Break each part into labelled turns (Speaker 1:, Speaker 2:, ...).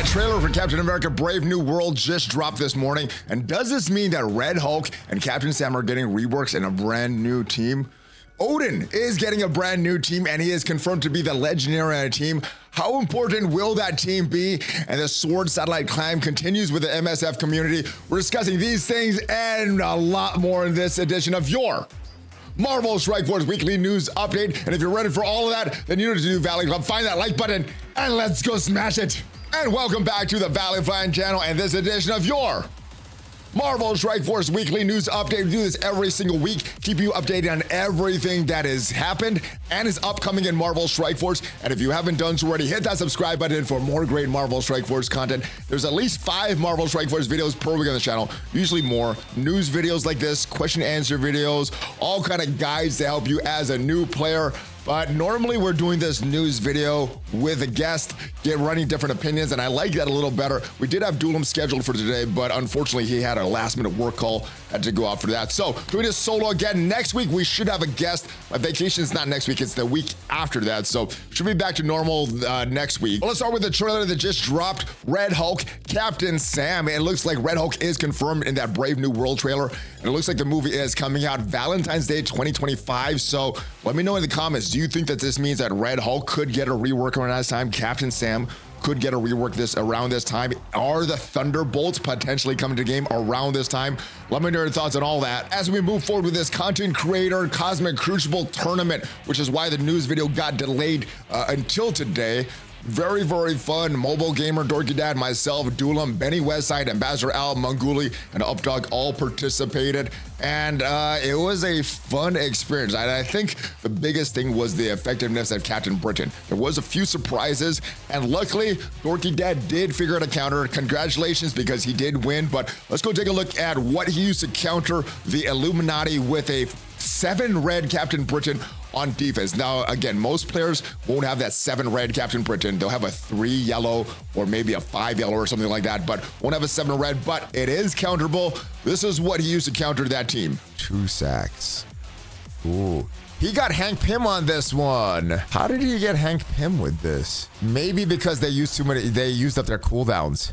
Speaker 1: That trailer for Captain America Brave New World just dropped this morning. And does this mean that Red Hulk and Captain Sam are getting reworks in a brand new team? Odin is getting a brand new team, and he is confirmed to be the legendary team. How important will that team be? And the Sword Satellite climb continues with the MSF community. We're discussing these things and a lot more in this edition of your Marvel Strike Force Weekly News Update. And if you're ready for all of that, then you need to do Valley Club. Find that like button and let's go smash it. And welcome back to the ValleyFlyin channel and this edition of your Marvel Strike Force Weekly News Update. We do this every single week, keep you updated on everything that has happened and is upcoming in Marvel Strike Force. And if you haven't done so already, hit that subscribe button for more great Marvel Strike Force content. There's at least 5 Marvel Strike Force videos per week on the channel, usually more. News videos like this, question answer videos, all kind of guides to help you as a new player. But normally we're doing this news video with a guest, running different opinions, and I like that a little better. We did have Duelim scheduled for today, but unfortunately he had a last-minute work call, had to go out for that. So doing this solo again. Next week we should have a guest. My vacation is not next week, it's the week after that, so should be back to normal next week. Well, let's start with the trailer that just dropped. Red Hulk, Captain Sam. It looks like Red Hulk is confirmed in that Brave New World trailer, and it looks like the movie is coming out Valentine's Day 2025. So let me know in the comments, do you think that this means that Red Hulk could get a rework around this time? Captain Sam could get a rework around this time? Are the Thunderbolts potentially coming to the game around this time? Let me know your thoughts on all that as we move forward with this content creator Cosmic Crucible tournament, which is why the news video got delayed until today. Very, very fun. Mobile Gamer, Dorky Dad, myself, Duelim, Benny Westside, Ambassador Al, Manguli, and Updog all participated. And it was a fun experience. And I think the biggest thing was the effectiveness of Captain Britain. There was a few surprises, and luckily, Dorky Dad did figure out a counter. Congratulations, because he did win. But let's go take a look at what he used to counter the Illuminati with a 7 red Captain Britain on defense. Now, again, most players won't have that 7 red Captain Britain. They'll have a 3 yellow or maybe a 5 yellow or something like that, but won't have a 7 red, but it is counterable. This is what he used to counter that team. 2 sacks. Ooh. He got Hank Pym on this one. How did he get Hank Pym with this? Maybe because they used up their cooldowns.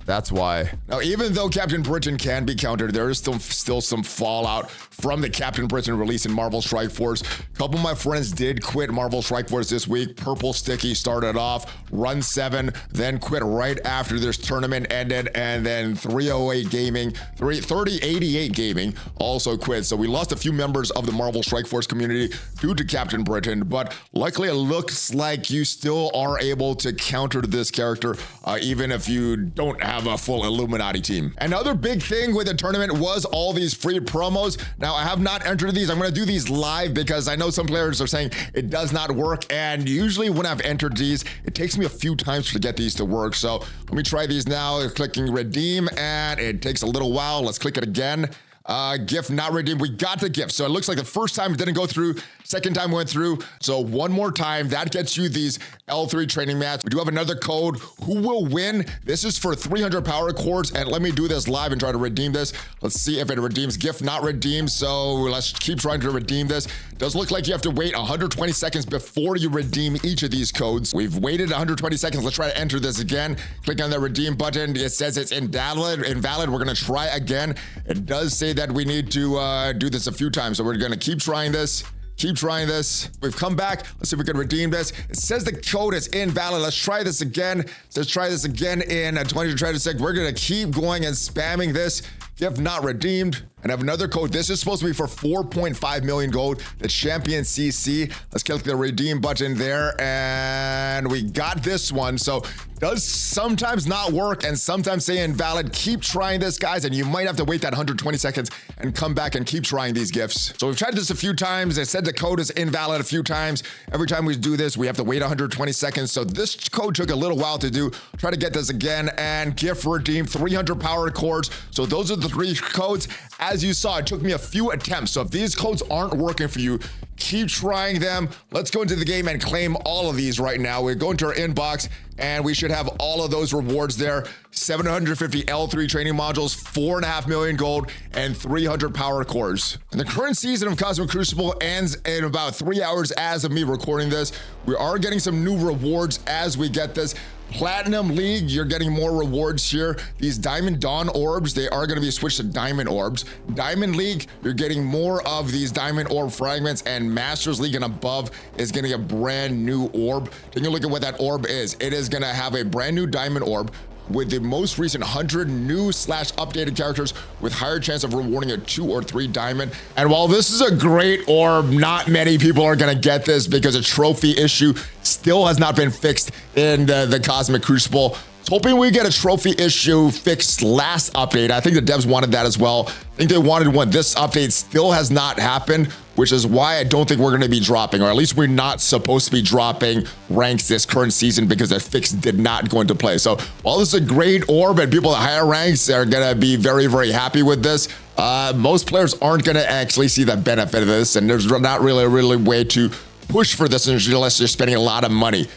Speaker 1: That's why. Now, even though Captain Britain can be countered, there is still some fallout from the Captain Britain release in Marvel Strike Force. A couple of my friends did quit Marvel Strike Force this week. Purple Sticky started off, run 7, then quit right after this tournament ended, and then 308 Gaming, 3088 Gaming also quit. So we lost a few members of the Marvel Strike Force community due to Captain Britain, but luckily it looks like you still are able to counter this character, even if you don't have a full Illuminati team. Another big thing with the tournament was all these free promos. Now, I have not entered these. I'm going to do these live because I know some players are saying it does not work. And usually when I've entered these, it takes me a few times to get these to work. So let me try these now. Clicking redeem, and it takes a little while. Let's click it again. Gift not redeemed. We got the gift. So it looks like the first time it didn't go through, second time went through. So one more time, that gets you these L3 training mats. We do have another code. Who will win? This is for 300 power cords, and let me do this live and try to redeem this. Let's see if it redeems. Gift not redeemed. So let's keep trying to redeem this. Does look like you have to wait 120 seconds before you redeem each of these codes. We've waited 120 seconds. Let's try to enter this again. Click on the redeem button. It says it's invalid. We're going to try again. It does say that we need to do this a few times. So we're going to keep trying this. Keep trying this. We've come back. Let's see if we can redeem this. It says the code is invalid. Let's try this again. Let's try this again in 2026. We're going to keep going and spamming this. Gift not redeemed. And I have another code. This is supposed to be for 4.5 million gold. The Champion CC. Let's click the redeem button there. And we got this one. So does sometimes not work and sometimes say invalid. Keep trying this, guys, and you might have to wait that 120 seconds and come back and keep trying these gifts. So we've tried this a few times. It said the code is invalid a few times. Every time we do this, we have to wait 120 seconds. So this code took a little while to do. Try to get this again, and gift redeemed 300 power cords. So those are the 3 codes. As you saw, it took me a few attempts. So if these codes aren't working for you, keep trying them. Let's go into the game and claim all of these right now. We go into our inbox and we should have all of those rewards there. 750 L3 training modules, 4.5 million gold, and 300 power cores. And the current season of Cosmic Crucible ends in about 3 hours as of me recording this. We are getting some new rewards as we get this. Platinum League, you're getting more rewards here. These Diamond Dawn orbs, they are going to be switched to Diamond orbs. Diamond League, you're getting more of these Diamond orb fragments, and Masters League and above is getting a brand new orb. Taking a look at what that orb is, it is going to have a brand new Diamond orb with the most recent 100 new / updated characters with higher chance of rewarding a 2 or 3 diamond. And while this is a great orb, not many people are gonna get this because a trophy issue still has not been fixed in the Cosmic Crucible. Hoping we get a trophy issue fixed last update. I think the devs wanted that as well. I think they wanted one. This update still has not happened, which is why I don't think we're going to be dropping, or at least we're not supposed to be dropping ranks this current season because the fix did not go into play. So while this is a great orb and people at higher ranks are going to be very, very happy with this, most players aren't going to actually see the benefit of this, and there's not really a way to push for this unless you're spending a lot of money.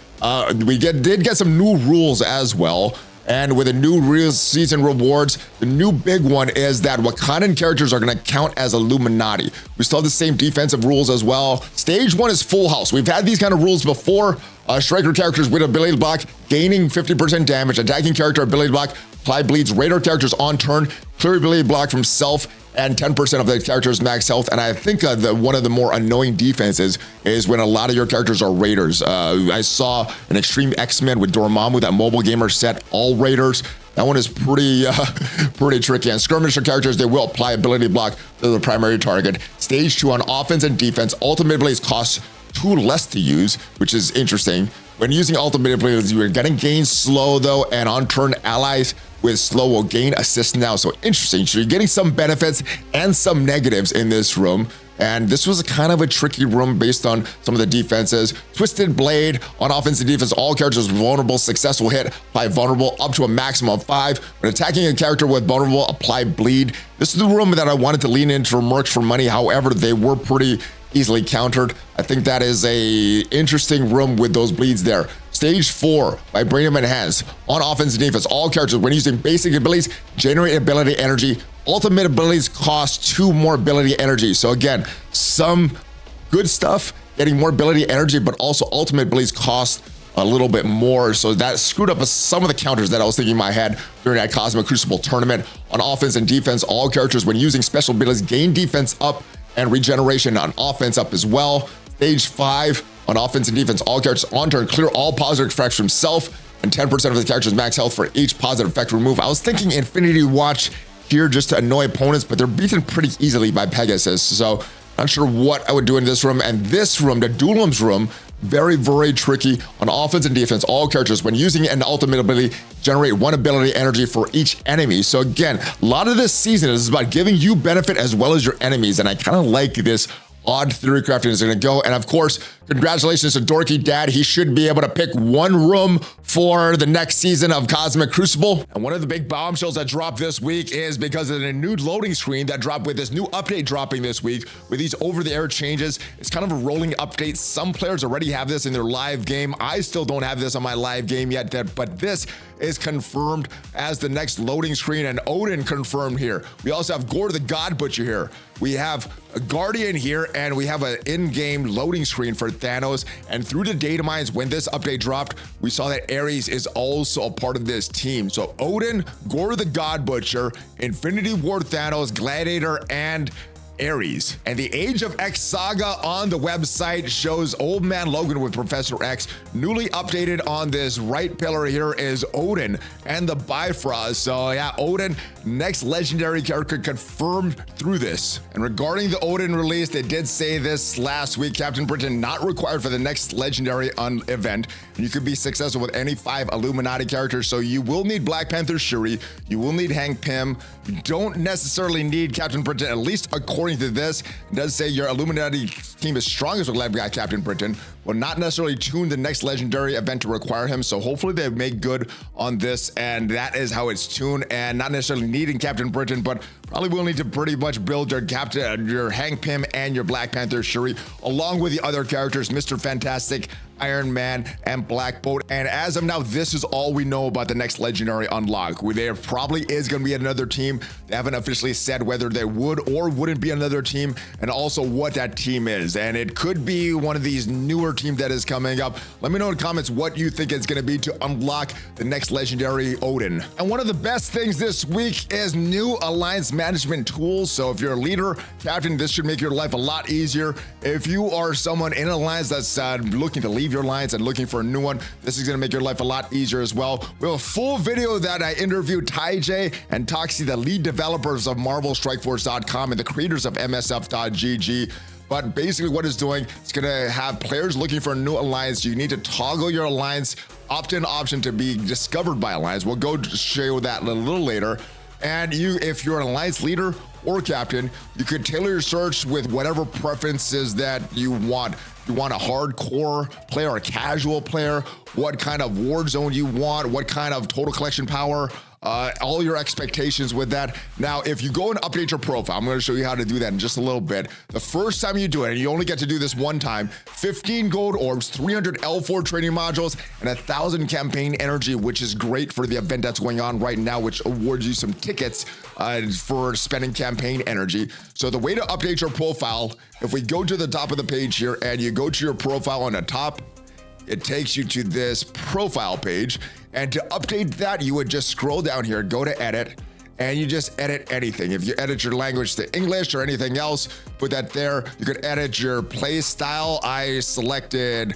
Speaker 1: We did get some new rules as well, and with the new real season rewards, the new big one is that Wakandan characters are going to count as Illuminati. We still have the same defensive rules as well. Stage 1 is full house. We've had these kind of rules before. Striker characters with ability block, gaining 50% damage. Attacking character ability block, apply bleeds. Raider characters on turn, clear ability block from self, and 10% of the character's max health. And I think one of the more annoying defenses is when a lot of your characters are Raiders. I saw an Extreme X-Men with Dormammu, that mobile gamer set, all Raiders. That one is pretty tricky. And skirmisher characters, they will apply ability block to the primary target. Stage 2 on offense and defense, ultimate abilities cost 2 less to use, which is interesting. When using ultimate abilities, you're getting gain slow though, and on turn allies with slow will gain assist now. So interesting. So you're getting some benefits and some negatives in this room. And this was kind of a tricky room based on some of the defenses. Twisted Blade on offense and defense, all characters vulnerable, successful hit, apply vulnerable up to a maximum of 5. When attacking a character with vulnerable, apply bleed. This is the room that I wanted to lean into mercs for money. However, they were pretty easily countered. I think that is a interesting room with those bleeds there. Stage 4, Vibranium Enhance. On offense and defense, all characters, when using basic abilities, generate ability energy. Ultimate abilities cost 2 more ability energy. So again, some good stuff, getting more ability energy, but also ultimate abilities cost a little bit more. So that screwed up some of the counters that I was thinking in my head during that Cosmic Crucible tournament. On offense and defense, all characters, when using special abilities, gain defense up and regeneration on offense up as well. Stage 5, on offense and defense, all characters on turn clear all positive effects from self, and 10% of the character's max health for each positive effect removed. I was thinking Infinity Watch here just to annoy opponents, but they're beaten pretty easily by Pegasus. So not sure what I would do in this room. And this room, the Duelim's room, very, very tricky. On offense and defense, all characters, when using an ultimate ability, generate 1 ability energy for each enemy. So again, a lot of this season is about giving you benefit as well as your enemies. And I kind of like this odd theory crafting is going to go. And of course, congratulations to Dorky Dad. He should be able to pick 1 room for the next season of Cosmic Crucible. And one of the big bombshells that dropped this week is because of the new loading screen that dropped with this new update dropping this week with these over-the-air changes. It's kind of a rolling update. Some players already have this in their live game. I still don't have this on my live game yet, but this is confirmed as the next loading screen, and Odin confirmed here. We also have Gore the God Butcher here. We have a Guardian here, and we have an in-game loading screen for Thanos. And through the data mines, when this update dropped, we saw that Ares is also a part of this team. So Odin, Gore the God Butcher, Infinity War Thanos, Gladiator, and Ares. And the Age of X saga on the website shows Old Man Logan with Professor X. Newly updated on this right pillar here is Odin and the Bifrost. So yeah, Odin, next legendary character confirmed through this. And regarding the Odin release, they did say this last week, Captain Britain not required for the next legendary event. And you could be successful with any 5 Illuminati characters. So you will need Black Panther Shuri, you will need Hank Pym. You don't necessarily need Captain Britain, at least according to this. It does say your Illuminati team is strongest with Captain Britain. Will not necessarily tune the next legendary event to require him. So hopefully they make good on this, and that is how it's tuned, and not necessarily needing Captain Britain, but probably will need to pretty much build your your Hank Pym and your Black Panther Shuri, along with the other characters, Mr. Fantastic, Iron Man, and Black Bolt. And as of now, this is all we know about the next legendary unlock. There probably is going to be another team. They haven't officially said whether they would or wouldn't be another team, and also what that team is. And it could be one of these newer team that is coming up. Let me know in the comments what you think it's going to be to unlock the next legendary Odin. And one of the best things this week is new alliance management tools. So if you're a leader, captain, this should make your life a lot easier. If you are someone in an alliance that's looking to leave your alliance and looking for a new one, this is going to make your life a lot easier as well. We have a full video that I interviewed Ty J and Toxie, the lead developers of MarvelStrikeForce.com and the creators of MSF.GG. But basically what it's doing, it's gonna have players looking for a new alliance. You need to toggle your alliance opt-in option to be discovered by alliance. We'll go show that a little later. And if you're an alliance leader or captain, you could tailor your search with whatever preferences that you want. You want a hardcore player or a casual player, what kind of ward zone you want, what kind of total collection power, all your expectations with that. Now, if you go and update your profile, I'm going to show you how to do that in just a little bit. The first time you do it, and you only get to do this one time, 15 gold orbs, 300 L4 training modules, and 1,000 campaign energy, which is great for the event that's going on right now, which awards you some tickets for spending campaign energy. So the way to update your profile, if we go to the top of the page here and you go to your profile on the top, it takes you to this profile page. And to update that, you would just scroll down here, go to edit, and you just edit anything. If you edit your language to English or anything else, put that there. You could edit your play style. I selected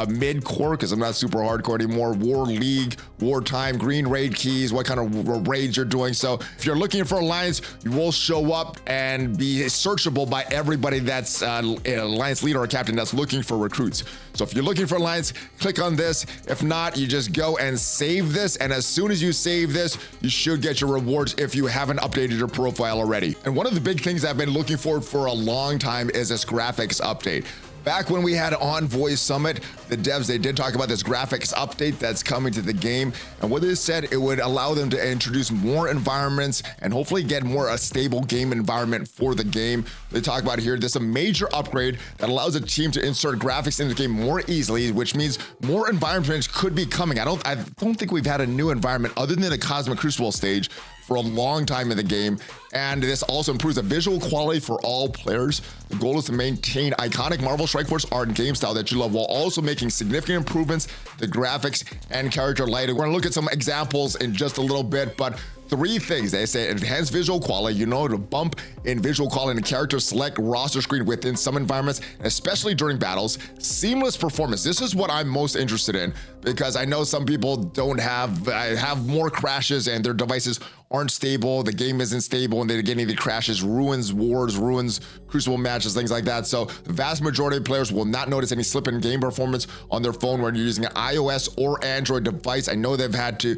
Speaker 1: mid-core because I'm not super hardcore anymore. War League, wartime, green raid keys, what kind of raids you're doing. So if you're looking for alliance, you will show up and be searchable by everybody that's an alliance leader or captain that's looking for recruits. So if you're looking for alliance, click on this. If not, you just go and save this. And as soon as you save this, you should get your rewards if you haven't updated your profile already. And one of the big things I've been looking for a long time is this graphics update. Back when we had Envoy Summit, the devs, they did talk about this graphics update that's coming to the game. And what they said, it would allow them to introduce more environments and hopefully get a stable game environment for the game. They talk about here, this is a major upgrade that allows a team to insert graphics in the game more easily, which means more environments could be coming. I don't think we've had a new environment other than the Cosmic Crucible stage for a long time in the game. And this also improves the visual quality for all players. The goal is to maintain iconic Marvel Strike Force art and game style that you love while also making significant improvements to graphics and character lighting. We're gonna look at some examples in just a little bit, but three things. They say enhanced visual quality, to bump in visual quality in the character select roster screen within some environments, especially during battles. Seamless performance. This is what I'm most interested in because I know some people don't have more crashes and their devices aren't stable. The game isn't stable and they're getting the crashes, ruins wars, ruins crucible matches, things like that. So the vast majority of players will not notice any slip in game performance on their phone when you're using an iOS or Android device. I know they've had to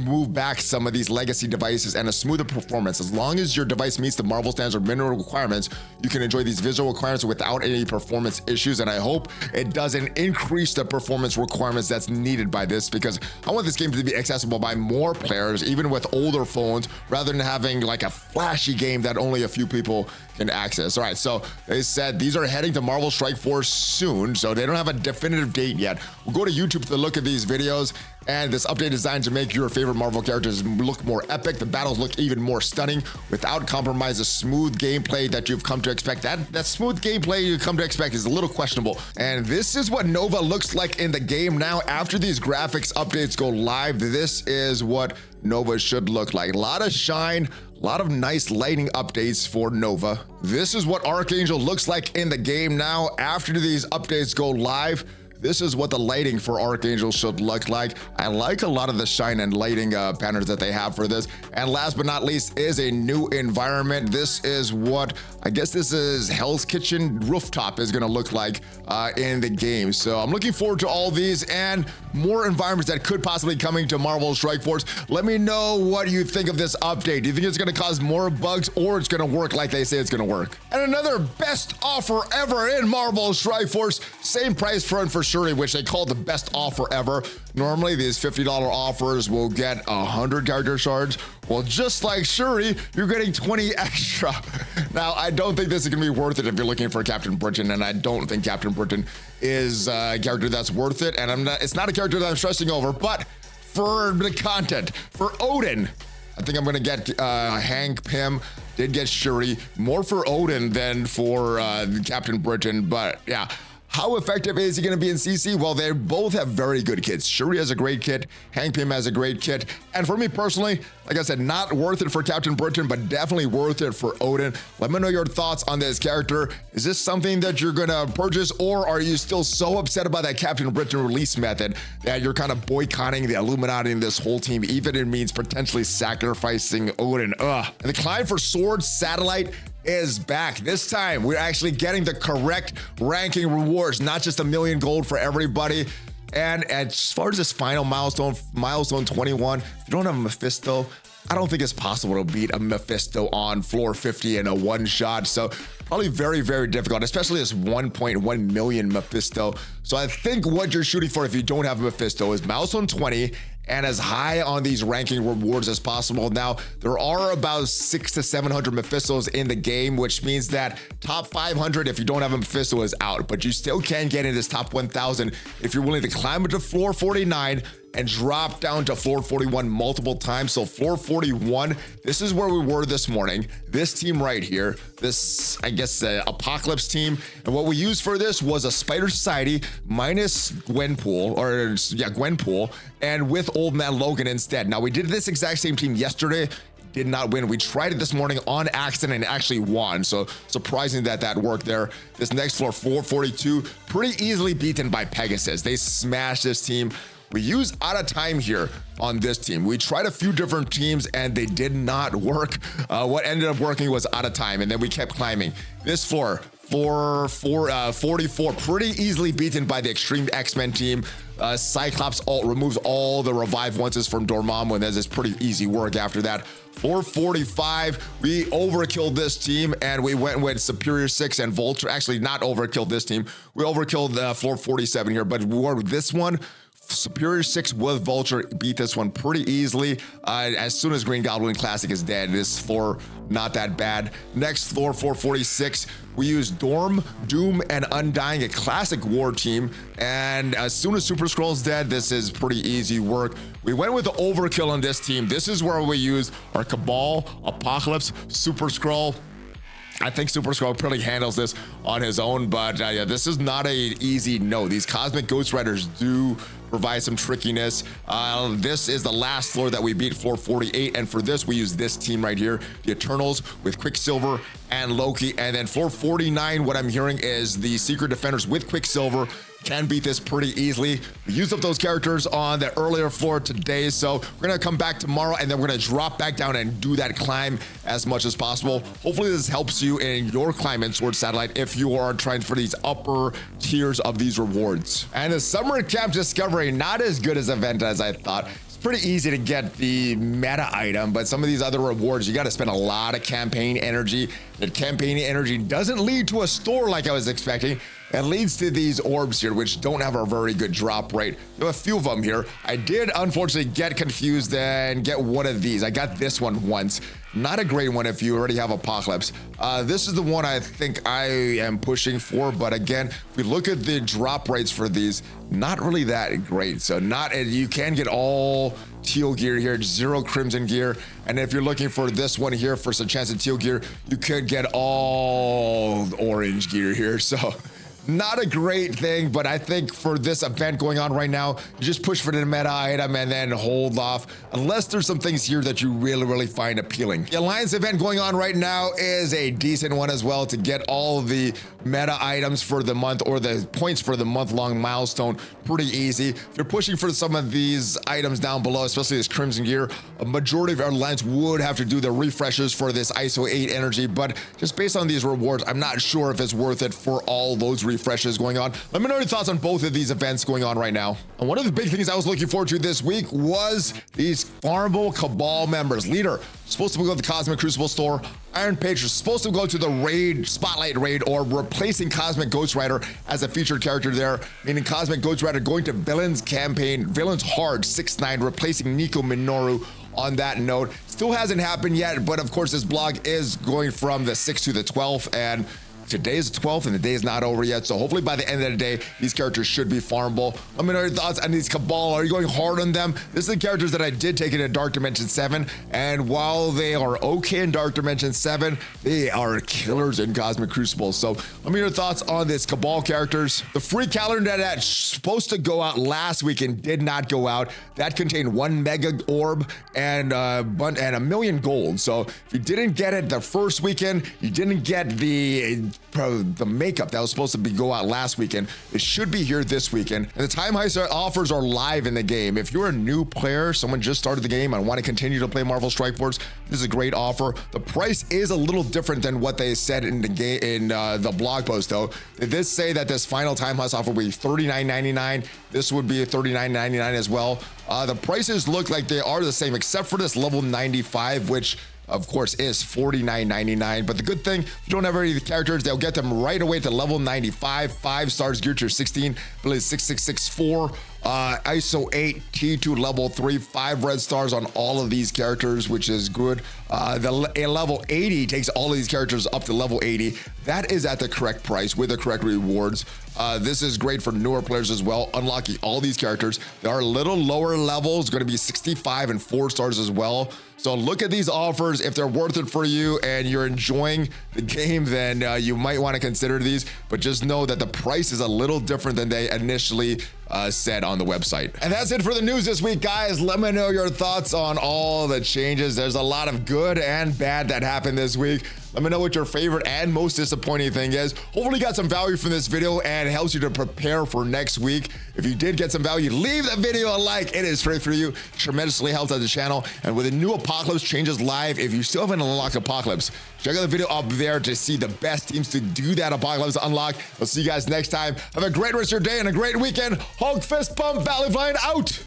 Speaker 1: move back some of these legacy devices and a smoother performance. As long as your device meets the Marvel standard minimum requirements, you can enjoy these visual requirements without any performance issues. And I hope it doesn't increase the performance requirements that's needed by this, because I want this game to be accessible by more players, even with older phones, rather than having like a flashy game that only a few people can access. All right, so they said these are heading to Marvel Strike Force soon, so they don't have a definitive date yet. We'll go to YouTube to look at these videos, and this update is designed to make your favorite Marvel characters look more epic. The battles look even more stunning without compromise the smooth gameplay that you've come to expect. That smooth gameplay you come to expect is a little questionable. And this is what Nova looks like in the game now. After these graphics updates go live, this is what Nova should look like. A lot of shine, a lot of nice lighting updates for Nova. This is what Archangel looks like in the game now. After these updates go live, this is what the lighting for Archangel should look like. I like a lot of the shine and lighting patterns that they have for this. And last but not least is a new environment. This is what, I guess this is Hell's Kitchen rooftop is gonna look like in the game. So I'm looking forward to all these and more environments that could possibly coming to Marvel Strike Force. Let me know what you think of this update. Do you think it's gonna cause more bugs or it's gonna work like they say it's gonna work? And another best offer ever in Marvel Strike Force, same price for Shuri, which they call the best offer ever. Normally these $50 offers will get 100 character shards. Well, just like Shuri, you're getting 20 extra. Now, I don't think this is gonna be worth it if you're looking for Captain Britain, and I don't think Captain Britain is a character that's worth it, and it's not a character that I'm stressing over, but for the content, for Odin, I think I'm gonna get Hank Pym, did get Shuri, more for Odin than for Captain Britain, but yeah. How effective is he going to be in CC? Well, they both have very good kits. Shuri has a great kit. Hank Pym has a great kit. And for me personally, like I said, not worth it for Captain Britain, but definitely worth it for Odin. Let me know your thoughts on this character. Is this something that you're going to purchase, or are you still so upset about that Captain Britain release method that you're kind of boycotting the Illuminati and this whole team, even if it means potentially sacrificing Odin? And the climb for Sword Satellite is back. This time we're actually getting the correct ranking rewards, not just 1 million gold for everybody. And as far as this final milestone 21, if you don't have a Mephisto, I don't think it's possible to beat a Mephisto on floor 50 in a one shot. So probably very, very difficult, especially this 1.1 million Mephisto. So I think what you're shooting for if you don't have a Mephisto is milestone 20 and as high on these ranking rewards as possible. Now, there are about 600 to 700 Mephistos in the game, which means that top 500, if you don't have a Mephisto, is out, but you still can get in this top 1,000 if you're willing to climb it to floor 49 and drop down to floor 41 multiple times. So floor 41, this is where we were this morning. This team right here, this, I guess, Apocalypse team. And what we used for this was a Spider Society minus Gwenpool, Gwenpool, and with Old Man Logan instead. Now, we did this exact same team yesterday. Did not win. We tried it this morning on accident and actually won. So surprising that that worked there. This next floor, 442, pretty easily beaten by Pegasus. They smashed this team. We use out of time here on this team. We tried a few different teams and they did not work. What ended up working was out of time, and then we kept climbing. This floor, 44, pretty easily beaten by the Extreme X-Men team. Cyclops ult removes all the revive onces from Dormammu, and there's pretty easy work after that. 445, we overkilled this team and we went with Superior 6 and Vulture. Actually, not overkilled this team. We overkilled floor 47 here, but this one, Superior 6 with Vulture beat this one pretty easily. As soon as Green Goblin Classic is dead, this floor not that bad. Next floor, 446, we use Dorm, Doom, and Undying, a classic war team. And as soon as Super Skrull's dead, this is pretty easy work. We went with the overkill on this team. This is where we use our Cabal, Apocalypse, Super Skrull. I think Super Skrull pretty handles this on his own, but yeah, this is not an easy no. These Cosmic Ghost Riders do provide some trickiness. This is the last floor that we beat, floor 48, and for this we use this team right here, the Eternals with Quicksilver and Loki. And then floor 49, what I'm hearing is the Secret Defenders with Quicksilver can beat this pretty easily. We used up those characters on the earlier floor today, so we're gonna come back tomorrow and then we're gonna drop back down and do that climb as much as possible. Hopefully this helps you in your climb in Sword Satellite if you are trying for these upper tiers of these rewards. And the Summer Camp Discovery, not as good as event as I thought. Pretty easy to get the meta item, but some of these other rewards, you got to spend a lot of campaign energy. That campaign energy doesn't lead to a store like I was expecting. It leads to these orbs here, which don't have a very good drop rate. There are a few of them here. I did unfortunately get confused and get one of these. I got this one once. Not a great one if you already have Apocalypse. This is the one I think I am pushing for, but again, if we look at the drop rates for these, not really that great. So you can get all teal gear here, 0 crimson gear. And if you're looking for this one here for some chance of teal gear, you could get all orange gear here. So not a great thing, but I think for this event going on right now, you just push for the meta item and then hold off, unless there's some things here that you really find appealing. The Alliance event going on right now is a decent one as well to get all the meta items for the month or the points for the month-long milestone. Pretty easy. If you're pushing for some of these items down below, especially this Crimson Gear, a majority of our Alliance would have to do the refreshes for this ISO 8 energy, but just based on these rewards, I'm not sure if it's worth it for all those refreshes going on. Let me know your thoughts on both of these events going on right now. And one of the big things I was looking forward to this week was these Farmable Cabal members. Leader, supposed to go to the Cosmic Crucible store. Iron Page is supposed to go to the raid, Spotlight raid, or replacing Cosmic Ghost Rider as a featured character there, meaning Cosmic Ghost Rider going to Villains campaign, Villains Hard 6-9, replacing Nico Minoru. On that note, still hasn't happened yet, but of course this blog is going from the 6th to the 12th, and today is the 12th and the day is not over yet. So hopefully by the end of the day, these characters should be farmable. Let me know your thoughts on these Cabal. Are you going hard on them? This is the characters that I did take into Dark Dimension 7. And while they are okay in Dark Dimension 7, they are killers in Cosmic Crucible. So let me know your thoughts on this Cabal characters. The free calendar that's supposed to go out last week and did not go out. That contained 1 mega orb and a million gold. So if you didn't get it the first weekend, you didn't get the makeup that was supposed to go out last weekend. It should be here this weekend. And the time heist offers are live in the game. If you're a new player, someone just started the game and want to continue to play Marvel Strike Force, this is a great offer. The price is a little different than what they said in the game in the blog post though. They did say that this final time heist offer will be $39.99. This would be $39.99 as well. The prices look like they are the same except for this level 95, which of course is $49.99. But the good thing, if you don't have any of the characters, they'll get them right away to level 95, 5 stars geared to 16, ability 6664, ISO 8, T2 level 3, 5 red stars on all of these characters, which is good. The level 80 takes all of these characters up to level 80. That is at the correct price with the correct rewards. This is great for newer players as well, unlocking all these characters. There are a little lower levels, going to be 65 and 4 stars as well. So look at these offers. If they're worth it for you and you're enjoying the game, then you might want to consider these, but just know that the price is a little different than they initially said on the website. And that's it for the news this week, guys. Let me know your thoughts on all the changes. There's a lot of good and bad that happened this week. Let me know what your favorite and most disappointing thing is. Hopefully you got some value from this video and it helps you to prepare for next week. If you did get some value, leave the video a like. It is free for you. Tremendously helps out the channel. And with the new Apocalypse changes live, if you still haven't unlocked Apocalypse, check out the video up there to see the best teams to do that Apocalypse unlock. I'll see you guys next time. Have a great rest of your day and a great weekend. Hulk fist pump, ValleyFlyin out.